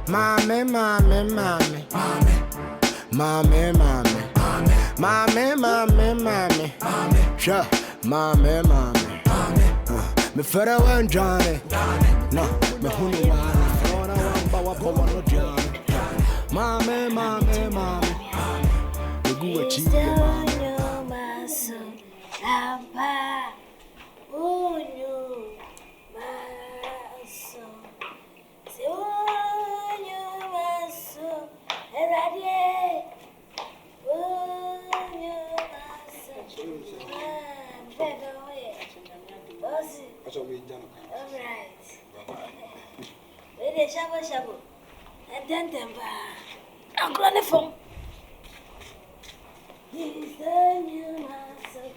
Mommy, mommy, mommy. Mommy, mommy. Mommy, mommy, mommy. Sure. Mommy, mommy. Me further one Johnny. No, me honey man. Flora one bawa bawa no Johnny. Mommy, mommy, mommy. Me go a cheat. Oh no, my soul. Oh no, my soul. Oh no, my soul. All right. Where the shabu and then I'm going to phone. He's the new master.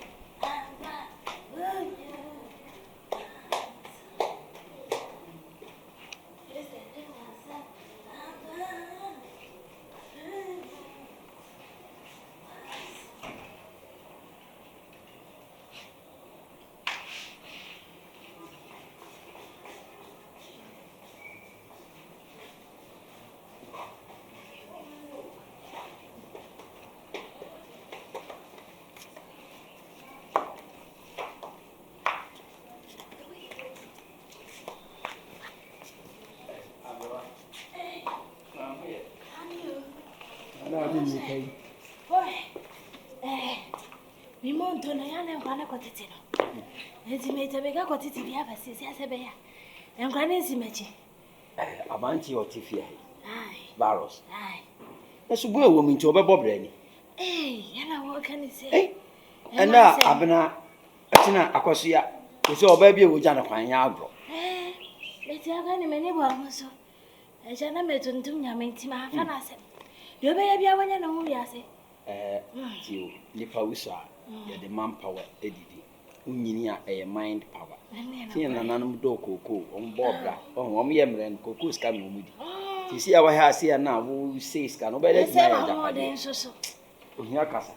Mi monto na ya na nkwane kotete no. Enti me te bega kotete bia basisi asebe ya. Nkwane nsimachi. Abanti otifia. Ai. Virus. Ai. Esubu ewo mi nti obebo bre ni. Yana wo kan say. Enda abena atina akoso ya. Ese oba bia wo na kwan ya agro. Leti aga ni meni bo amoso. Eja na metuntum nyame nti ma fa na asem. Yo be ya bia wanya na hu wiase. Tio nipa wusa ya the manpower edidi unyini a mind power tin na nanum do koko on bobra on ye mren koko ska no mudi ti si awa ha si na wo say ska no be let me ya japa de so ohia kasa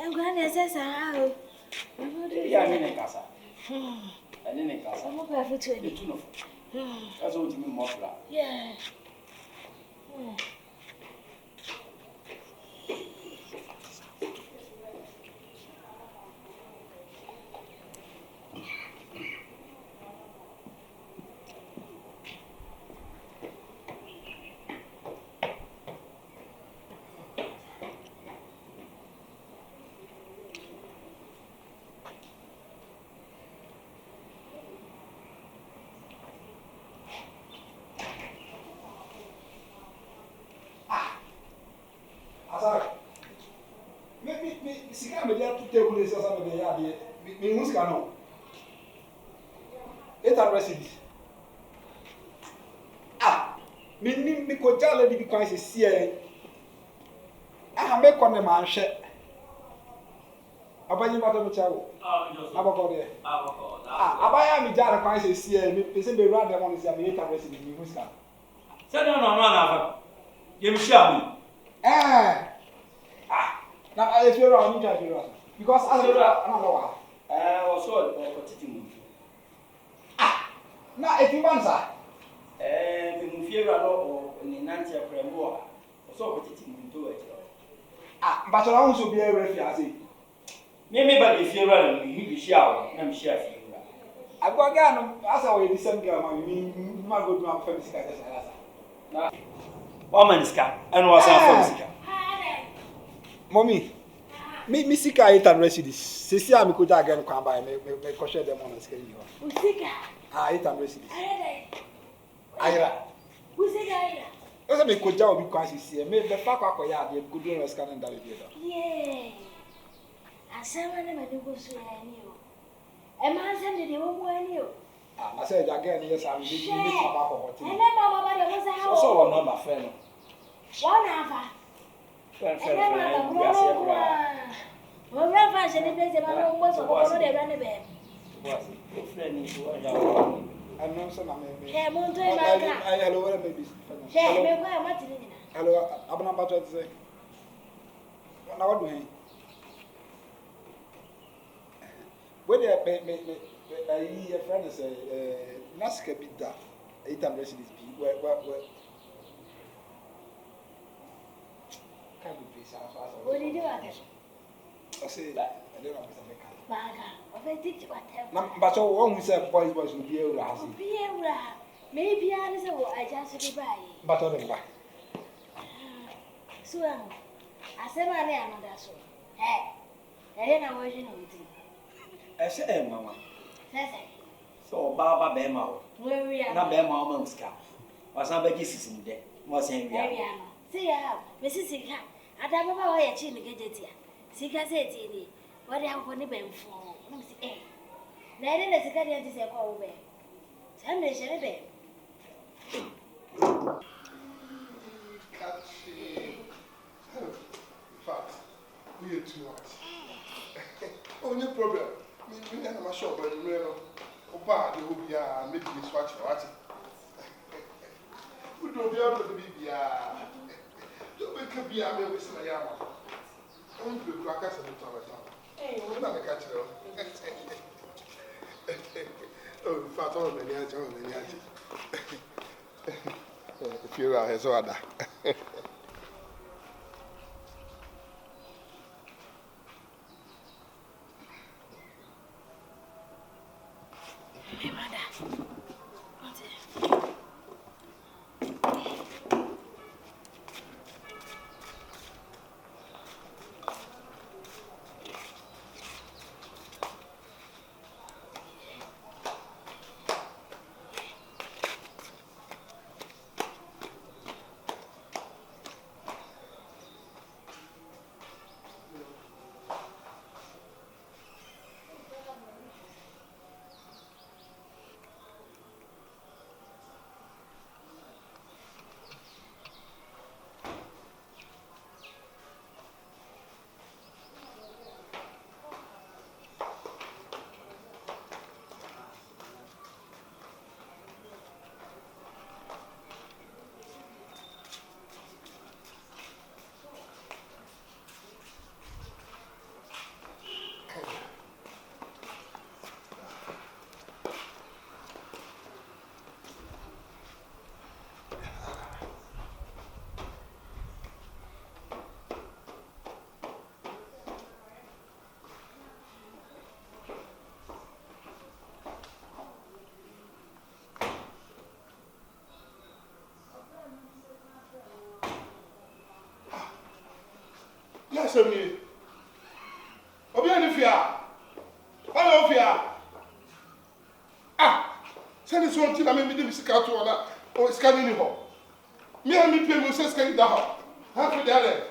ngwane sesa o ya ni kasa ani kasa mo pa futu ni tuno that's what you mean mofla yeah Sika me dia to table is asa me ya de me hu sika no 800 cedis me ko jale di kwan se sie me ko ne ma hwe abanyi ba to me chawo abako de abaya me jale kwan se sie me pese be ra de mo se me 800 cedis me hu sika se no na fa ye me share me na if you're on because as you're another one. Also titi mu. Na if you want sir. Me mu fiera no ni nantia premo a. Also titi mu to e. But I want to be a refuge. Me ba de fiera no mi bi share na mi share fiera. Agwa ga no asa we the same girl ma go do am family sika na. Wa man sika and was am family sika. Mommy, me sika 800 cedis. Sisi a me ko ja again kwan ba me ko share them on sika you. Usika. 800 cedis. Ayra. Usika ayra. Oza me ko ja obi kwan sisi me be fa kwa ya de go do no sika na be do. Yeah. Asama na me go so ya ni o. E ma asem de wo mo ani o. I said again yes am me papa for hotel. Ene mama ba de mo sa ha. So one number friend. One number. Friend. Well, Rafa said the place about was a lot of run a bed. Friend is what I know some of me. Yeah, Monte, I hello, maybe. Hello, I'm about to say. Now what do you? When you a friend say, Naska bid that 800 cities be where can't be please. What did you want? I say that I don't know. Baga, I did whatever. But so one who said boys will be able to Maybe I was I just be by. but on the back. So I said, my name on that so. Hey, I didn't know what you know. I say, Mamma. Say, So, Baba Bema, where we are not Bema Monska. Was not Becky in there. Was saying, see how Mrs. Sika. I don't know why I chin get it here. Sika said, what I have only been for. Eh, then the secretary is a call away. Tell me, shall I? In fact, we are too much. Only problem. Me and my shop, but you know, Opa, the will be a maybe swatch or what. We don't be able to be a. Don't make a be a member of my yama. Only the crackers and the tomato. Hey, we're not a catcher. Oh, in fact, all many are John and Yati. If you're out, his order. Yes, me. Obianifia. Hello, Fia. Ah, send this one till I made me sick out or scanning home. Me and me pay me say scanning the house. Half the other.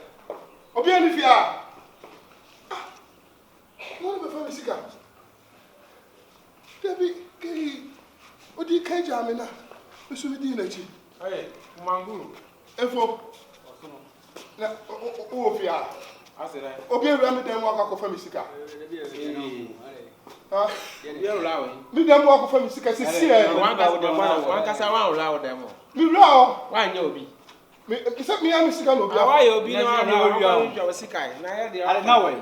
Obianifia. Ah, what am I family sick out? Debbie, what do you catch Amina? We should be doing it. Hey, Mangu. Info. Oh, Fia. Obi ewura mi dem waka ko fami sika. Ah, ye ewura we. Mi dem waka ko fami sika sisi e. Wan kasa wan ewura wo dem. Mi ewura o. Wan nye obi. Mi se mi am sika no obi. Awa ye obi na wan ewura wo sika na ye de. Ale na we.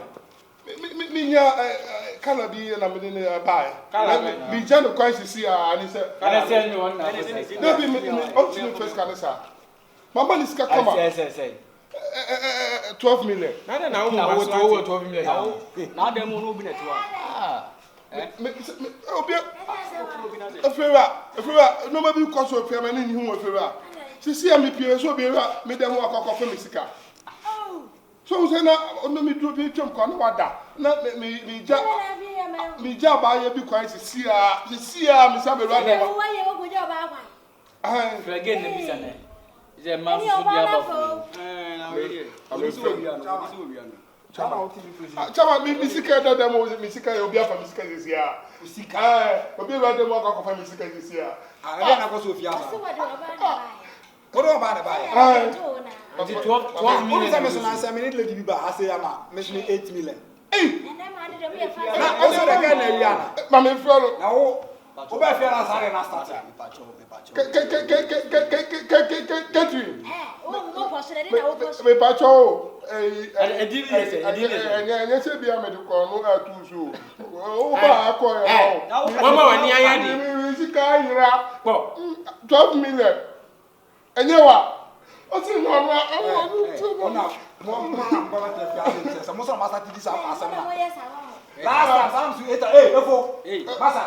Mi nya kala bi na mi ne bai. Kala bi ja no kwan sisi a ani se. Kala se ni won na. No bi mi up to me first kala sa. Mama ni sika kama. Say. 12 million. Na na wo mo 12 million. Na dem no bi na to. Ah. Obi Efura no ma bi ko so ofia ma ni hu ofura. Sisi am pie so bi ra me dem wa kokko fe me sika. So say na no mi do bi twem ko na wada. Na mi ja ba ye bi kwan sisi a mi sa be ra dem. Wo ye wo gojo ba kwan. Ah, Frage ne bi sana. Je ma su bia ba fu. Na we. Chama mi sika da demo mi sika obi afa mi sika sisi a. Sika. Obi ra dem wa kokko fe mi sika sisi a. I na ko so fi aba. So what do I buy? What do I buy? Ah. 12 million. What is my son? Landlady bi ba ase ama. Me 8 million. Hey. And then I did a Na o so the guy na wi ana. Ma me fro na wo Oba fi na sare na start. Catherine. Oh, person, Me pacho. Edini say bia me de ko no atu so. O ba akọ e. Mama wani ayade. Mi sika yira. 12 million. Enye wa. O ti no na Ona mo ba te fi ase se mo so ma start this asem na. Last time some to hey efo. Masa.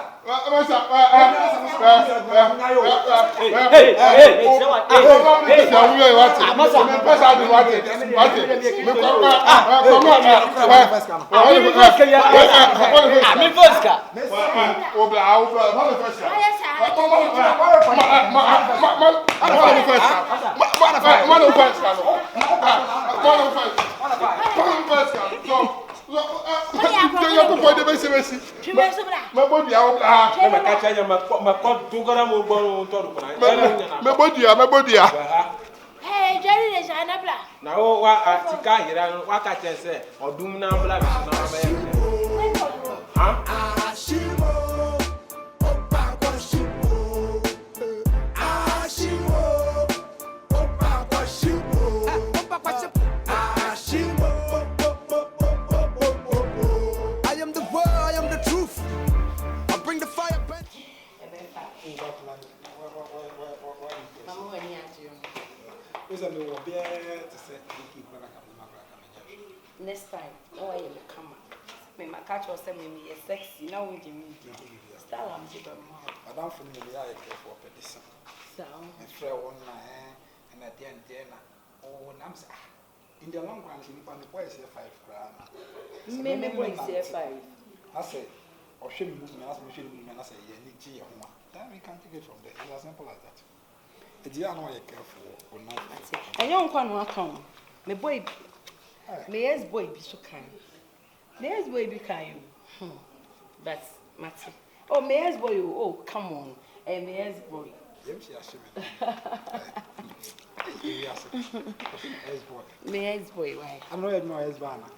Hey, Jerry, there's an abla. Now, what Tika here, what I can say, or doom now, black. Next time, oh, I will come. Me, my catch was saying me is sexy. Now we can meet you. Style I'm super more. I don't feel me I care for this. So, My friend one and at the end oh, I'm in the long run, you can buy 5 grand. maybe boy say 5. I said, or should move me as we should move and I say, yeah, need G. Then we can take it from there. It's as simple as that. It's you know you're careful or not. And you don't come. My boy, my yes boy be so kind. My yes boy be kind. But Matty. Oh, my yes boy, oh, come on. And my yes boy. My yes boy, why? I know you know his banner.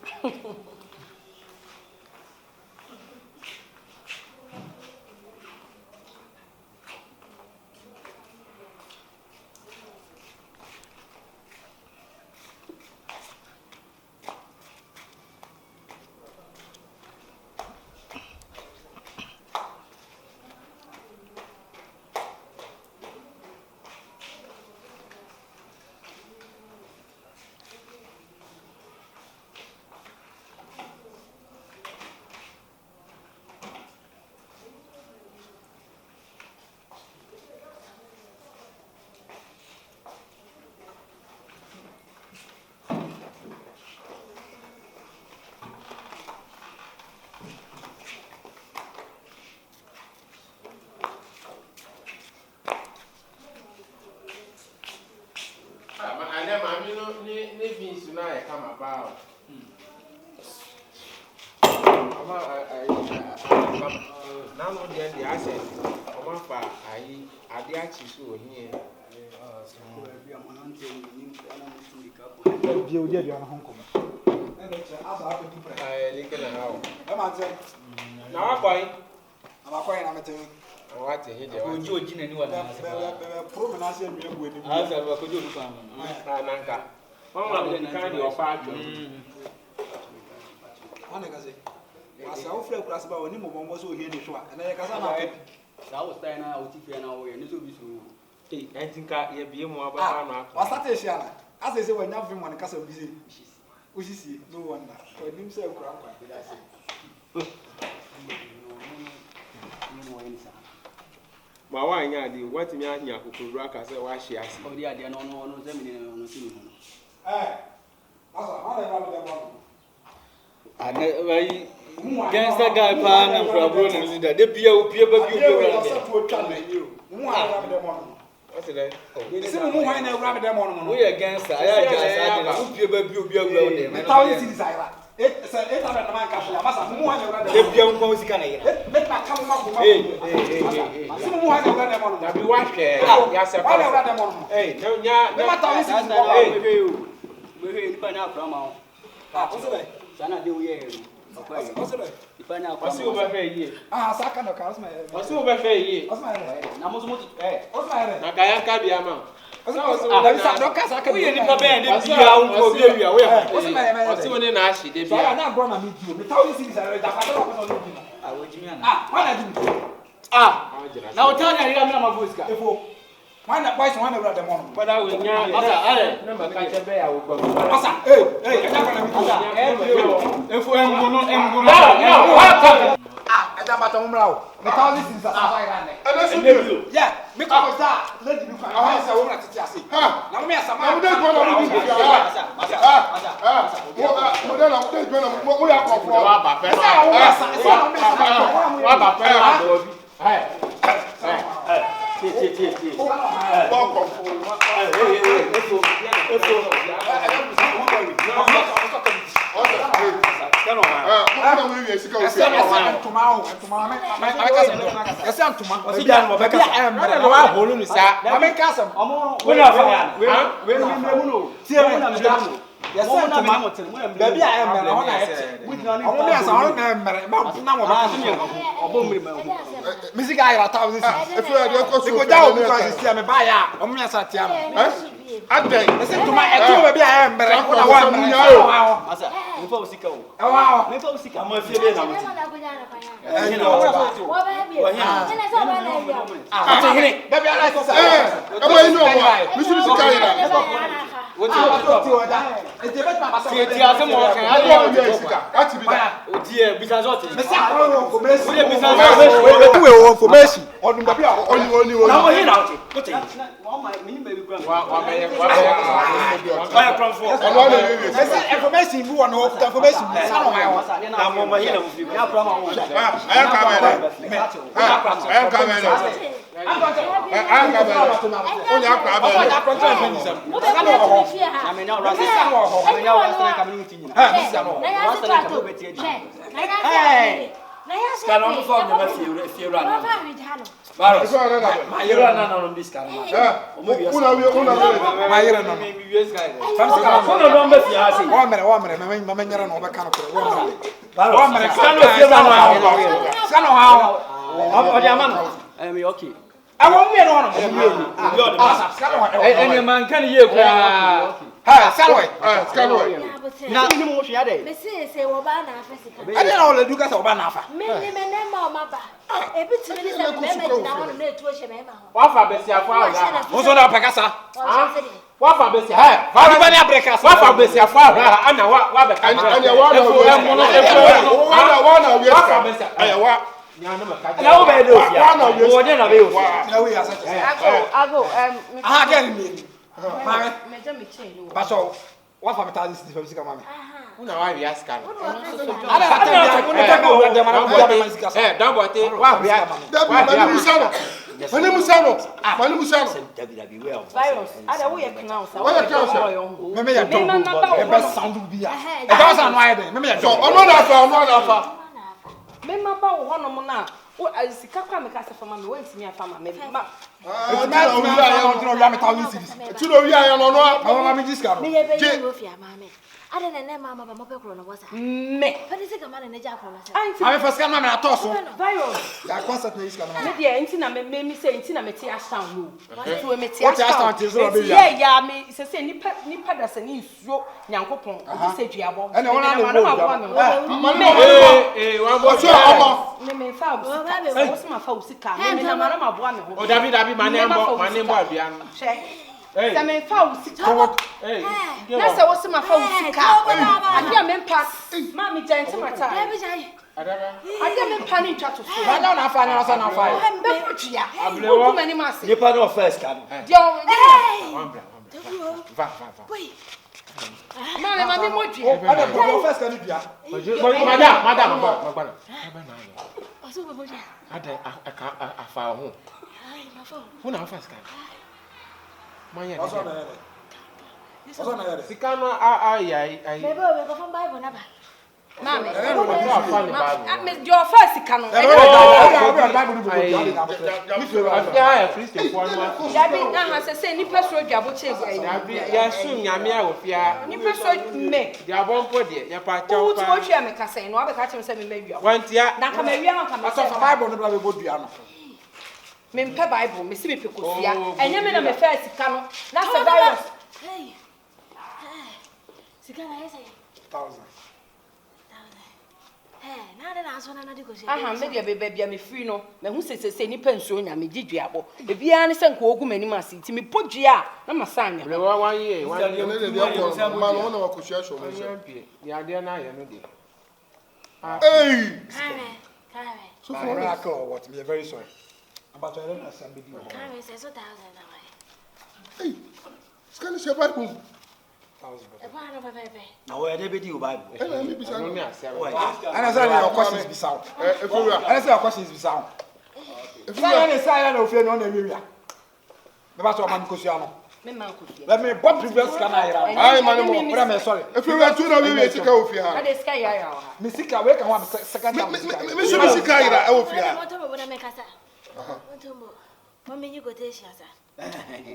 I think I be more about I say when you have him on the castle busy. We see no wonder. For himself, my wine, I do what me and you could rock as a wash. I said, Oh, yeah, they are no them. eh, I never against that guy, Pan and Brabron, that they be a What's it? We against I Ifanya kwa. Wasi obefe yi. Ah, saka no ka osma. Wasi obefe yi. Osma. Na mo so mo Osma. Na kaya ka bia ma. Dabi sa no ka saka. Wo ye nipa be de bia wo ko bi ewia wo ya. Wasi woni na ahye de So bia. na agro na me dio. Me tawo si bisa re da fa do ko no bi. Ah, wo jimi ana. Ah, why na di? Na o tell ya me na ma voice ka. Efo. Why na boys why na wura dem on? Pada wo nya. Na ma ka che be ya wo gba. Asa, eh, eja ko na me dio. Efo emguno. Eja ba to mra o. Me tawo si bisa sa ira ne. Ana so bi. Yeah, me ko za, lady bi kwa. Ah, sa wo na titi ase. Ha. Na me asa ma. Na mo dey go na mo bi. Mo dey na mo dey go na mo ya ko fo. Wa ba pe. Wa ba pe wa do bi. Tie. Ba ko fo. Adai. Listen to my eto be I am mere na wa me. Asa, me fa usika o. Wow. Me fa usika ma fie be na mo. Ah, hini. Da bi ala sisa. E mo inu o. Mi suru sika yi da. Ete bet ma basa. Ti ase mo kan. Ade o dey sika. Ati bi da. O ti e bisanzo ti. Me sa ko wo ko mesi. O dey bisanzo. We wo information. Odun ba bi a Oni. Na mo hina o ti. O ti. Wa ma me ni baby kura. Wa be ye. Wa ya kron fo. Ono le we. Ese information bi won ho information bi sa no ma wo. Na mo ma hina mo fi. Ya kura ma wo. Aya ka me da. Aya ka me da. Aya ka me da. Oni akra be. Na me na ora sa. Na me na ora sa ka me ni ti nyina. Ska no mo fo na ma fi ura na. Baro. Ma yero na no biska na. Una we. Ma yere no. Me wi ska. Fam ska Ko no don be fi ha se. wa mere me nyere no be kan ko wa mere. Wa mere ska no fi ura na. Ska no ha. O di amano. Me okay. Awon mi no no. Yo de ma. Ska no ha. Eni man kan ye kura. Ha, ska no ha. Ska no. Na ni mo hwe ade. Me say wo ba na afesika. Ade na o le du ka sa oba na afa. Me ma o ma ba. Ebi timi ni se me jina ho na etu o hye me ma ho. Wa fa be si afo ara. Mo so na peka sa. Wa fa be si. Ha. Fa bi ba ni abreka sa. Wa fa be si afo ara ana wa be ka. Anya wa na we. Wa na we. Wa fa be si. Aya wa. Na wo be do fia. Wo de na be o fia. Na we ya sa. Ago, Aha, get me. Mame, me je me change no. baso. Wa fa meta this for sika mame. Una wa wi aska. Ada ta ko ni ta ko wa de mana ko be man sika. Dan bote wa wi aska. Dabi mani musano. Mani musano. Dabi we o. Virus. Ada wo ye clown sa. Wo ye clown sa. Me me ya do. E be sound bia. E da sa no aye me me ya So do. ono na fa. Me ma ba wo hono mo na. Wo sika kwa me ka se fama me wo ntimi afama me. Ma Na wi ya no tro ya meta wi series. Ti no wi aya no no. Mama me jiska no. Me ye be yi wo fia ma me. Ade na na mama ba mo pe kro no wasa. me. Fadi se ka ma na ja kro na se. Anti Mame fa sika mame na to so. virus. Ya concert na jiska no. Me de enti na me say enti na me ti ashtown no. So me ti What ti ashtown. Ashtown ti so be Yeah, yeah, me say nipa da se ni nsuo nyankopon. Odi se duabo. Ene wona na wo. Wa bo So omo. Me fa wo se ma fa wo sika. Me na ma ma boa me ho. O David abi mane mbo abia no. Che. Se me fa wo sika. Eh. Na se wo se ma fa wo sika. Ade me mpa. Ma me jante mata. Dabi jai. Ade me mpa ni twa to so. Ba na na fa na so na fa. Be futia. Ablewo. Wo mani ma se. Nipa no first kan. Dio. Va. Wait. Ma me mo dwi. Ada pro first kan bia. Madam, magbana. Oso bo ja. Ada afa ho. Ai, ma fo. Hu na afa ska. Manya. Oso na yere. Sika no ai. Bebe o be ko fun Bible na ba. Mami. Bible. Your first canon. Dabi na ha say nipa so dwabo cheze. Dabi ya sum nyame a ofia. Nipa so me. Ya bompo de ya pa cha Wo pa. wo hwe me ka say no abeka chem say me mawia. Wantia. Na ka mawia no ka me say. Aso Bible no bla be bodua no. Me mpe Bible me si me pekosia. Enye me na me first canon. Na say virus. Hey. Sika na yesa. 1000. Now that I saw another go. Aha me de bebia me free no. Me hu sese nipa nsuo nya me giduabo. E bia ne se nko ogu mani ma si ti me podua na masanya. Le wa 1 year. 1 year. Ne de ko ma no na wakohua show me. Ya de na ye no de. Hey! Kare. So for miracle or what? Me very sorry. About I don't know somebody. Kare says 1,000 now. Hey! Scan the Bible. 1000. E ba no pepe. Na wo dey be di Bible. Hey, let me be No me saying. asem. And I say your questions be sound. Efura. I say your questions be sound. Say na ofie no na ewia. Me ba so man kosua no. Me man kosia. Let me what previous can I hear? Ai man mo. What am I sorry? Efura tu na we sika ofi Na ha. de sky ya ya. Me sika we can one second time. Me so me sika ira e ofi ha. What about when I make us? What about? Mommy you go te shia sa.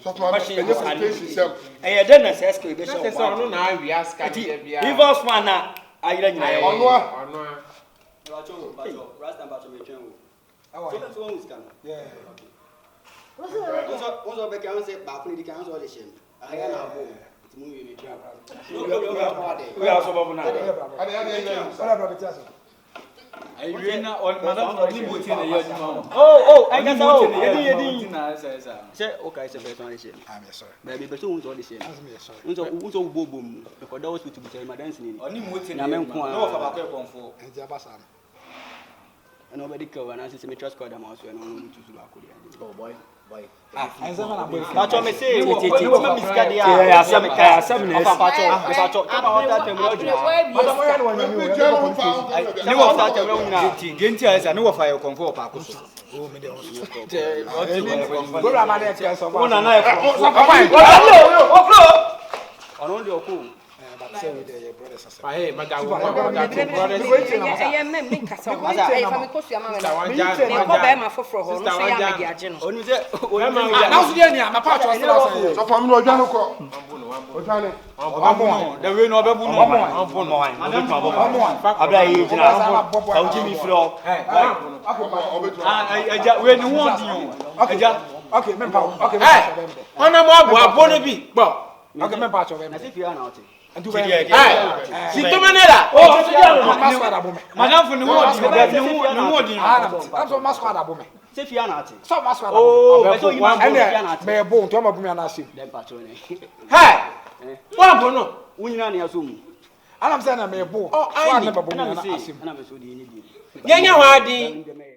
So for me enye quotation sem. Eh dey na say skill be Na show. se so no na awia ska de bia. Reverse man na ayira nyina. Ono a. Ono a. Rasta bacho me twen wo. How are you? So one scan. Yeah. Onzo be kan say ba kun di kan so le shem. Aya na bo. Timu we me twen. We are so babu na. Ade. Sorry about the chance. Ayi na on madam no ni boti na ye adwuma. Oh, I can say Edi na say say. Say okay say person le shem. I'm sorry. Baby be so unzo le shem. I'm sorry. Unzo bobo mu. Ko da hospital bi say madam sin ni. Oni moti Na na men ko no fa ba ko konfo. And Jabasa. And nobody cover and I say me trust God am also and no to ba ko dia. Oh boy. And say na boy. Pacho me say me miska dia. Yeah, asem na. Pacho. Come on that time we do. Madam we no wan Me you. je mo fa. Ni wo fa time we nyina. Di enti asa no wo fa yo konfo pa ko so. Oh me dey on. Go Go am dey tell some. Una na e Ono ndio ku. But say we dey brothers and sisters. Hey, magawo Eye me me kasa. Eye fa me kosia ma me na. Me ko ba ma foforo ho no so ya me di age no. Onu se Now so dey ni na pa cho say. So for me no odwa no ko. Odwa ne. Omo. the way no be bu no. Ampo no wan. Abra yi jina. Ka uji mi fro. Eja we ni won di o. Eja. Okay, me pa. Okay. Ona mo abo abo no bi. Gbo. Okay, me pa cho be. Na se fia na oti. And do we? Si to manela. Oh, so dia no. Masquerade abo me. Madam for ni won di. Ni won di. I'm so masquerade abo me. Se fia na ati. So masquerade. Oh, but so you must And fia na ati. me bo to ma bu me na shim. Dem pacho ni. Hey! Wa abo no. Unyina na yaso mu. And I'm saying na me bo. Oh, So I I never bu me Na na me shim. say, na me so di ni di. Yenya wa di.